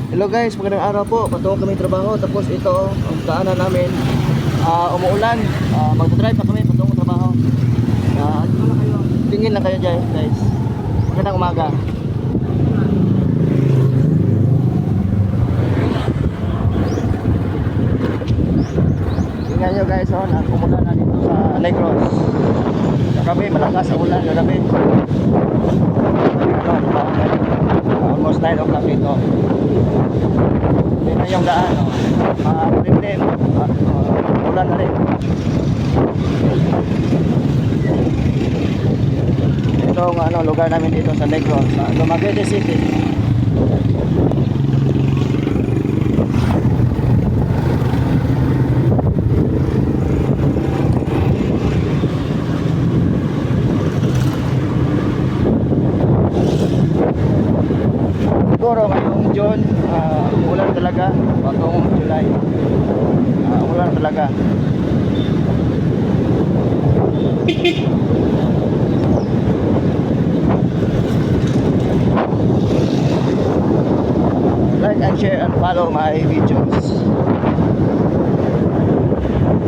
Hello guys, magandang araw po. Patungo kami trabaho. Tapos ito ang daanan namin. Umuulan. Magdadrive pa kami patungo trabaho. Tingin lang kayo dyan guys. Magandang umaga. Tingnan nyo guys, umulan na dito sa Negros. Kami malakas sa ulan gabi. Almost 9 o'clock ito. Hindi na yung daan, marimlim, ulan na rin. Ito ang lugar namin dito sa Negros, Dumaguete City. Siguro ngayong June, ulan talaga. Patong July, ulan talaga. Like and share and follow my videos.